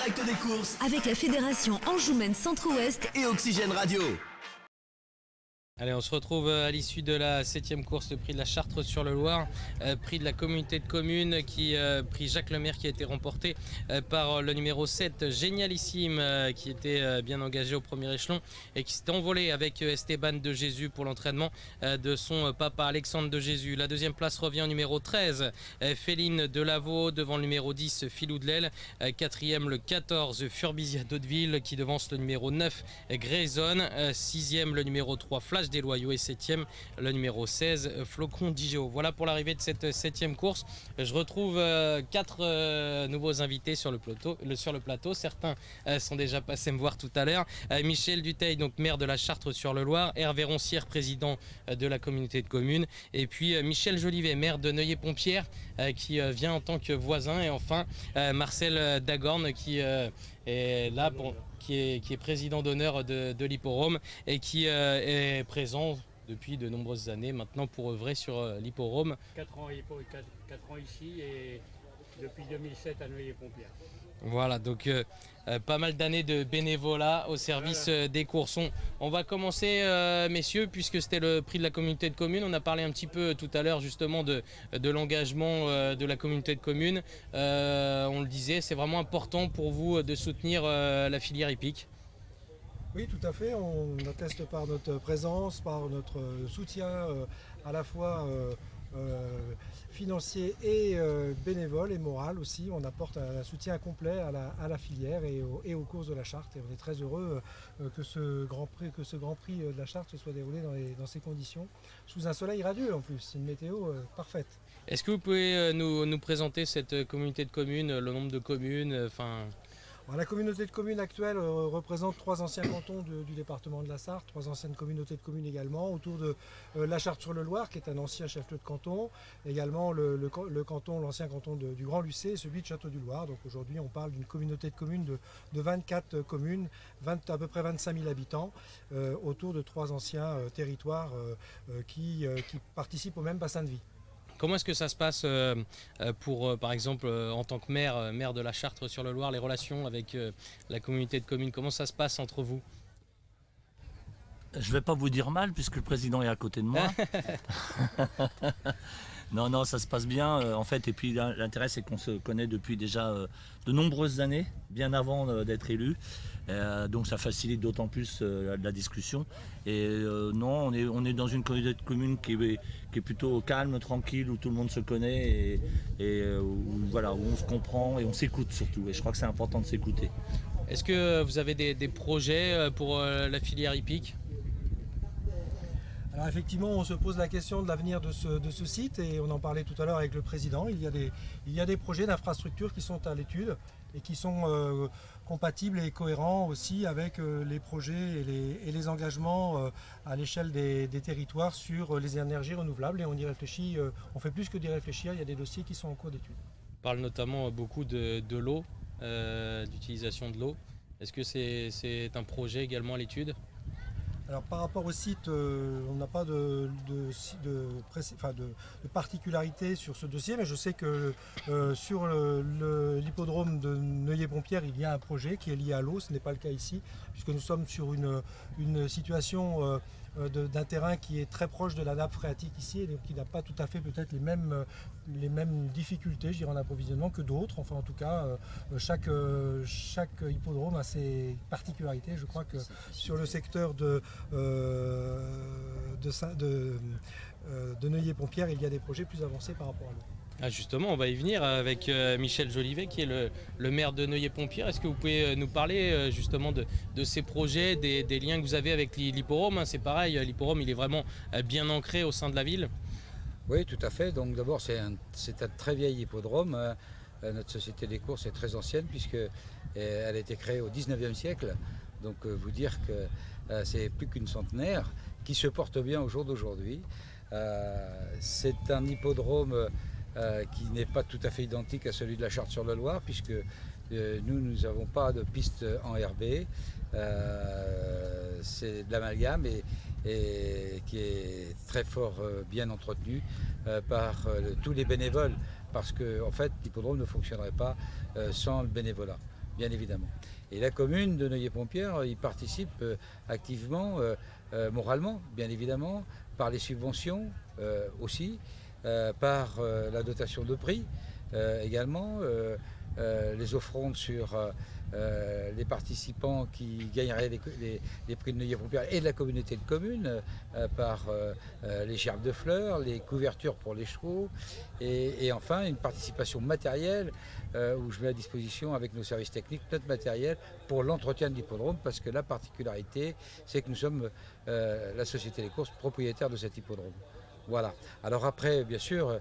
direct des courses avec la Fédération Anjoumen Centre-Ouest et Oxygène Radio. Allez, on se retrouve à l'issue de la 7e course, le prix de la Chartre-sur-le-Loir, prix de la communauté de communes, prix Jacques Lemaire qui a été remporté par le numéro 7, Génialissime, qui était bien engagé au premier échelon et qui s'est envolé avec Esteban de Jésus pour l'entraînement de son papa Alexandre de Jésus. La deuxième place revient au numéro 13, Féline de Lavaux, devant le numéro 10, Filou de l'Aile. Quatrième, le 14, Furbizia d'Hauteville qui devance le numéro 9, Grayson. Sixième, le numéro 3, Flash des Loyaux, et 7e le numéro 16, Flocon d'Igéo. Voilà pour l'arrivée de cette 7e course. Je retrouve 4 nouveaux invités sur le plateau. Certains sont déjà passés me voir tout à l'heure. Michel Dutheil, donc maire de la Chartre-sur-le-Loir, Hervé Roncière, président de la communauté de communes, et puis Michel Jolivet, maire de Neuilly-Pompière, qui vient en tant que voisin, et enfin Marcel Dagorne qui est là qui est président d'honneur de l'Hipporome et qui est présent depuis de nombreuses années maintenant pour œuvrer sur l'Hipporome. 4 ans ici et depuis 2007 à Neuilly-Pompière. Voilà, donc pas mal d'années de bénévolat au service des courses. On va commencer, messieurs, puisque c'était le prix de la communauté de communes. On a parlé un petit peu tout à l'heure justement de l'engagement de la communauté de communes. On le disait, c'est vraiment important pour vous de soutenir la filière hippique. Oui, tout à fait. On atteste par notre présence, par notre soutien à la fois financier et bénévole et moral aussi. On apporte un soutien complet à la filière et aux courses de la Chartre. Et on est très heureux que ce Grand Prix de la Chartre se soit déroulé dans ces conditions, sous un soleil radieux en plus, une météo parfaite. Est-ce que vous pouvez nous présenter cette communauté de communes, le nombre de communes, La communauté de communes actuelle représente 3 anciens cantons du département de la Sarthe, 3 anciennes communautés de communes également, autour de la Chartre-sur-le-Loir, qui est un ancien chef-lieu de canton, également l'ancien canton du Grand Lucé et celui de Château-du-Loir. Donc aujourd'hui, on parle d'une communauté de communes de 24 communes, à peu près 25 000 habitants, autour de 3 anciens territoires qui participent au même bassin de vie. Comment est-ce que ça se passe pour, par exemple, en tant que maire de la Chartre-sur-le-Loir, les relations avec la communauté de communes, comment ça se passe entre vous ? Je ne vais pas vous dire mal puisque le président est à côté de moi. Non, ça se passe bien en fait. Et puis l'intérêt, c'est qu'on se connaît depuis déjà de nombreuses années, bien avant d'être élu. Donc ça facilite d'autant plus la discussion. Et non, on est dans une communauté de communes qui est plutôt calme, tranquille, où tout le monde se connaît et où on se comprend et on s'écoute surtout. Et je crois que c'est important de s'écouter. Est-ce que vous avez des projets pour la filière hippique ? Alors effectivement, on se pose la question de l'avenir de ce site et on en parlait tout à l'heure avec le président. Il y a des projets d'infrastructures qui sont à l'étude et qui sont compatibles et cohérents aussi avec les projets et les engagements à l'échelle des territoires sur les énergies renouvelables. Et on y réfléchit, on fait plus que d'y réfléchir, il y a des dossiers qui sont en cours d'étude. On parle notamment beaucoup de l'eau, d'utilisation de l'eau. Est-ce que c'est un projet également à l'étude ? Alors par rapport au site, on n'a pas de particularité sur ce dossier, mais je sais que sur l'hippodrome de Neuilly-Pompière, il y a un projet qui est lié à l'eau. Ce n'est pas le cas ici, puisque nous sommes sur une situation d'un terrain qui est très proche de la nappe phréatique ici, et donc qui n'a pas tout à fait peut-être les mêmes difficultés, je dirais, en approvisionnement que d'autres. Enfin en tout cas, chaque hippodrome a ses particularités. Je crois que sur le secteur de Neuilly-Pompière, il y a des projets plus avancés par rapport à l'eau. Ah justement, on va y venir avec Michel Jolivet qui est le maire de Neuilly-Pompière. Est-ce que vous pouvez nous parler justement de ces projets, des liens que vous avez avec l'Hipporome ? C'est pareil, l'Hipporome il est vraiment bien ancré au sein de la ville. Oui, tout à fait. Donc d'abord c'est un très vieil hippodrome. Notre société des courses est très ancienne puisqu'elle a été créée au 19e siècle. Donc vous dire que c'est plus qu'une centenaire qui se porte bien au jour d'aujourd'hui. C'est un hippodrome qui n'est pas tout à fait identique à celui de la Chartre-sur-le-Loir puisque nous n'avons pas de piste en RB. C'est de l'amalgame et qui est très fort bien entretenu par tous les bénévoles parce que en fait l'hippodrome ne fonctionnerait pas sans le bénévolat. bien évidemment. Et la commune de Neuilly-Pompière y participe activement, moralement, bien évidemment, par les subventions aussi, par la dotation de prix également, les offrandes sur les participants qui gagneraient les prix de Neuilly-Pompière et de la communauté de communes par les gerbes de fleurs, les couvertures pour les chevaux et enfin une participation matérielle où je mets à disposition avec nos services techniques notre matériel pour l'entretien de l'hippodrome parce que la particularité c'est que nous sommes la Société des courses propriétaire de cet hippodrome. Voilà. Alors après, bien sûr,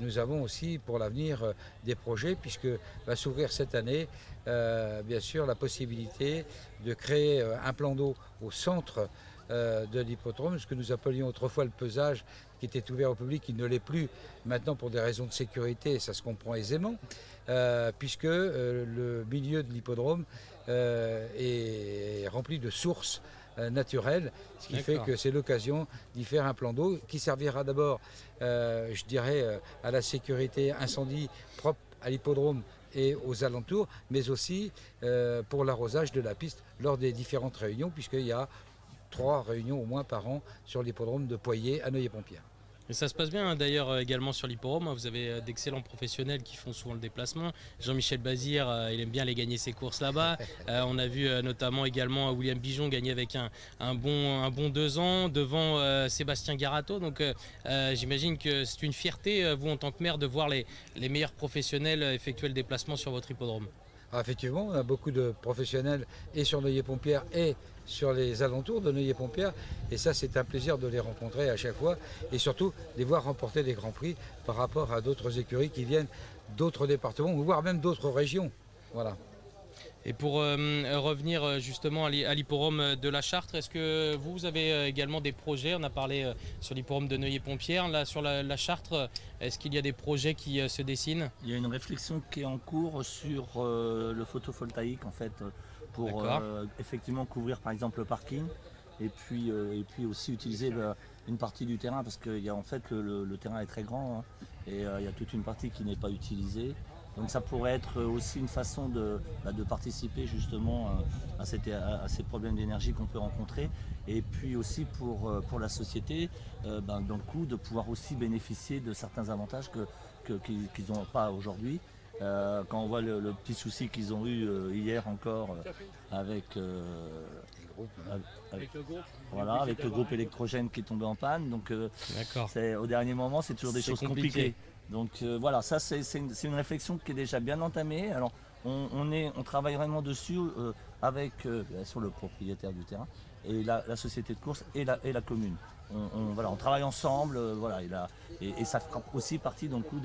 nous avons aussi pour l'avenir des projets puisque va s'ouvrir cette année, bien sûr, la possibilité de créer un plan d'eau au centre de l'hippodrome, ce que nous appelions autrefois le pesage, qui était ouvert au public, qui ne l'est plus maintenant pour des raisons de sécurité, ça se comprend aisément, puisque le milieu de l'hippodrome est rempli de sources naturelles, ce qui fait que c'est l'occasion d'y faire un plan d'eau qui servira d'abord, je dirais, à la sécurité incendie propre à l'hippodrome et aux alentours, mais aussi pour l'arrosage de la piste lors des différentes réunions, puisqu'il y a 3 réunions au moins par an sur l'hippodrome de Poyet à Neuilly-Pompière. Et ça se passe bien d'ailleurs également sur l'hippodrome. Vous avez d'excellents professionnels qui font souvent le déplacement. Jean-Michel Bazir, il aime bien aller gagner ses courses là-bas. On a vu notamment également William Bijon gagner avec un bon 2 ans devant Sébastien Garato. Donc j'imagine que c'est une fierté, vous en tant que maire, de voir les meilleurs professionnels effectuer le déplacement sur votre hippodrome. Alors effectivement, on a beaucoup de professionnels et sur Neuilly-Pompière et sur les alentours de Neuilly-Pompière et ça c'est un plaisir de les rencontrer à chaque fois et surtout de les voir remporter des grands prix par rapport à d'autres écuries qui viennent d'autres départements voire même d'autres régions. Voilà. Et pour revenir justement à l'hippodrome de la Chartre, est-ce que vous avez également des projets? On a parlé sur l'hippodrome de Neuilly-Pompière, là sur la Chartre, est-ce qu'il y a des projets qui se dessinent? Il y a une réflexion qui est en cours sur le photovoltaïque en fait, pour effectivement couvrir par exemple le parking et puis aussi utiliser une partie du terrain parce que en fait le terrain est très grand hein, et il y a toute une partie qui n'est pas utilisée. Donc ça pourrait être aussi une façon de participer justement à ces problèmes d'énergie qu'on peut rencontrer et puis aussi pour la société dans le coup de pouvoir aussi bénéficier de certains avantages qu'ils n'ont pas aujourd'hui. Quand on voit le petit souci qu'ils ont eu hier encore avec le groupe électrogène qui est tombé en panne. Donc au dernier moment, c'est toujours des choses compliquées. Donc voilà, ça c'est une réflexion qui est déjà bien entamée. Alors on travaille vraiment dessus avec sur le propriétaire du terrain et la société de course et la commune. On travaille ensemble, et ça fera aussi partie d'un coup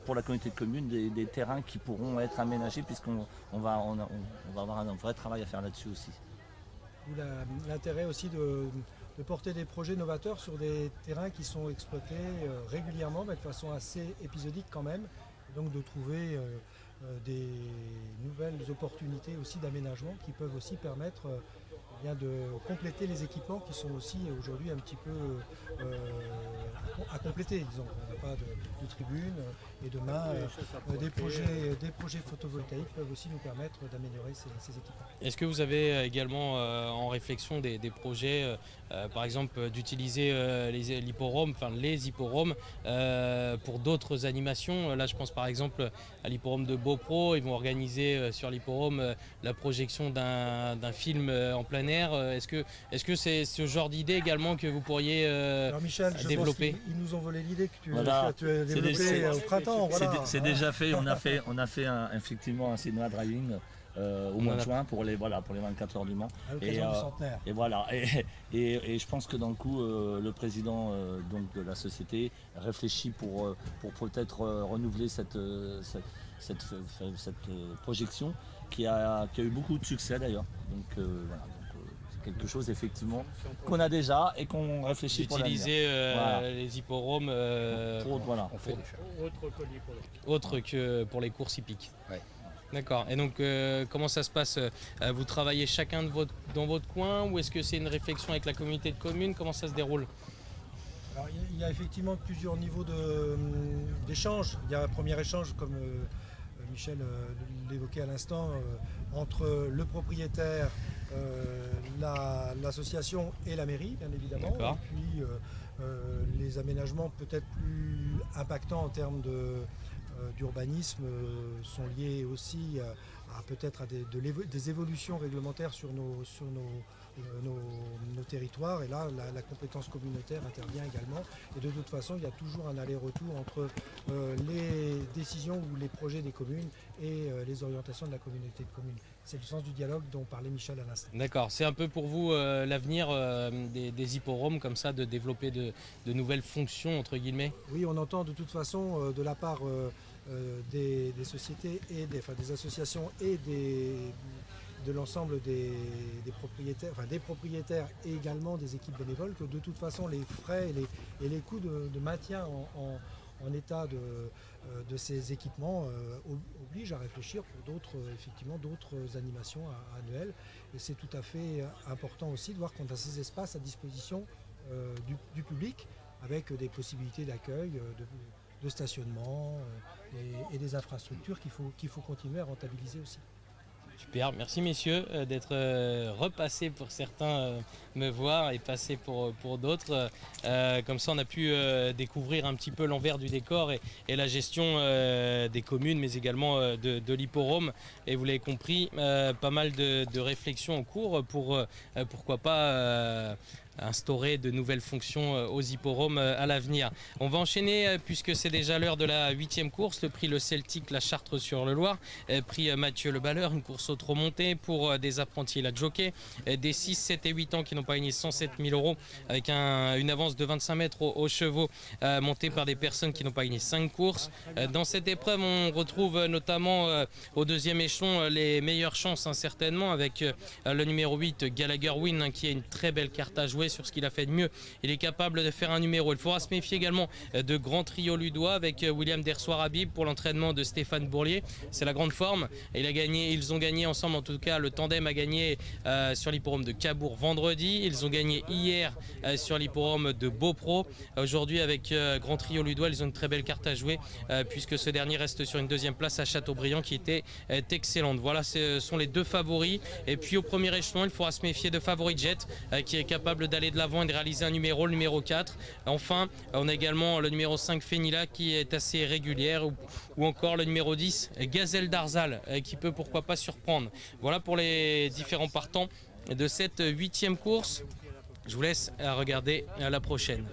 pour la communauté de communes des terrains qui pourront être aménagés puisqu'on va avoir un vrai travail à faire là-dessus aussi. L'intérêt aussi de porter des projets novateurs sur des terrains qui sont exploités régulièrement, mais de façon assez épisodique quand même, et donc de trouver des nouvelles opportunités aussi d'aménagement qui peuvent aussi permettre de compléter les équipements qui sont aussi aujourd'hui un petit peu à compléter. Disons, on n'a pas de tribune et demain des projets photovoltaïques peuvent aussi nous permettre d'améliorer ces équipements. Est-ce que vous avez également en réflexion des projets, par exemple d'utiliser les hippodromes pour d'autres animations? Là je pense par exemple à l'hippodrome de Beaupro, ils vont organiser sur l'hippodrome la projection d'un film en plein air. Est-ce que c'est ce genre d'idée également que vous pourriez Alors Michel, développer? Ils nous ont volé l'idée que tu Voilà. as développée au printemps. Voilà. C'est déjà fait, on a fait effectivement un cinéma driving au mois de juin pour les 24 heures du Mans. À l'occasion du centenaire. Et voilà, et je pense que dans le coup, le président donc, de la société réfléchit pour peut-être renouveler cette projection qui a eu beaucoup de succès d'ailleurs. Donc voilà. C'est quelque chose effectivement qu'on a déjà et qu'on réfléchit pour l'avenir. Utiliser les hippodromes autre que pour les courses hippiques. Ouais. D'accord. Et donc comment ça se passe? Vous travaillez chacun dans votre coin ou est-ce que c'est une réflexion avec la communauté de communes? Comment ça se déroule? Alors, il y a effectivement plusieurs niveaux d'échange. Il y a un premier échange, comme Michel l'évoquait à l'instant, entre le propriétaire, l'association et la mairie, bien évidemment. D'accord. Et puis les aménagements peut-être plus impactants en termes d'urbanisme sont liés aussi peut-être à des évolutions réglementaires sur nos territoires, et là la compétence communautaire intervient également, et de toute façon il y a toujours un aller-retour entre les décisions ou les projets des communes et les orientations de la communauté de communes. C'est le sens du dialogue dont parlait Michel à l'instant. D'accord, c'est un peu pour vous l'avenir des hippodromes comme ça, de développer de nouvelles fonctions entre guillemets? Oui, on entend de toute façon de la part des sociétés et des associations et de l'ensemble des propriétaires et également des équipes bénévoles, que de toute façon les frais et les coûts de maintien en état de ces équipements obligent à réfléchir pour d'autres animations annuelles. Et c'est tout à fait important aussi de voir qu'on a ces espaces à disposition du public, avec des possibilités d'accueil, de stationnement et des infrastructures qu'il faut continuer à rentabiliser aussi. Super, merci messieurs d'être repassés pour certains me voir et passés pour d'autres. Comme ça on a pu découvrir un petit peu l'envers du décor et la gestion des communes, mais également de l'hippodrome. Et vous l'avez compris, pas mal de réflexions en cours pour pourquoi pas instaurer de nouvelles fonctions aux hippodromes à l'avenir. On va enchaîner puisque c'est déjà l'heure de la 8e course, le prix Le Celtic, la Chartre-sur-le-Loir, prix Mathieu Le Balleur, une course au trot monté pour des apprentis la jockey, des 6, 7 et 8 ans qui n'ont pas gagné 107 000 € avec une avance de 25 mètres aux chevaux montée par des personnes qui n'ont pas gagné 5 courses. Dans cette épreuve, on retrouve notamment au deuxième échelon les meilleures chances certainement, avec le numéro 8 Gallagher Win qui a une très belle carte à jouer sur ce qu'il a fait de mieux. Il est capable de faire un numéro. Il faudra se méfier également de grands trios ludois avec William Dersoir Habib pour l'entraînement de Stéphane Bourlier. C'est la grande forme. Et ils ont gagné ensemble, en tout cas le tandem a gagné sur l'hippodrome de Cabourg vendredi. Ils ont gagné hier sur l'hippodrome de Beaupro. Aujourd'hui avec grand trio ludois, ils ont une très belle carte à jouer puisque ce dernier reste sur une deuxième place à Châteaubriand qui était excellente. Voilà, ce sont les deux favoris. Et puis au premier échelon, il faudra se méfier de Favori Jet qui est capable d'aller de l'avant et de réaliser un numéro, le numéro 4. Enfin, on a également le numéro 5 Fénila qui est assez régulière, ou encore le numéro 10 Gazelle d'Arzal qui peut pourquoi pas surprendre. Voilà pour les différents partants de cette 8e course. Je vous laisse regarder la prochaine.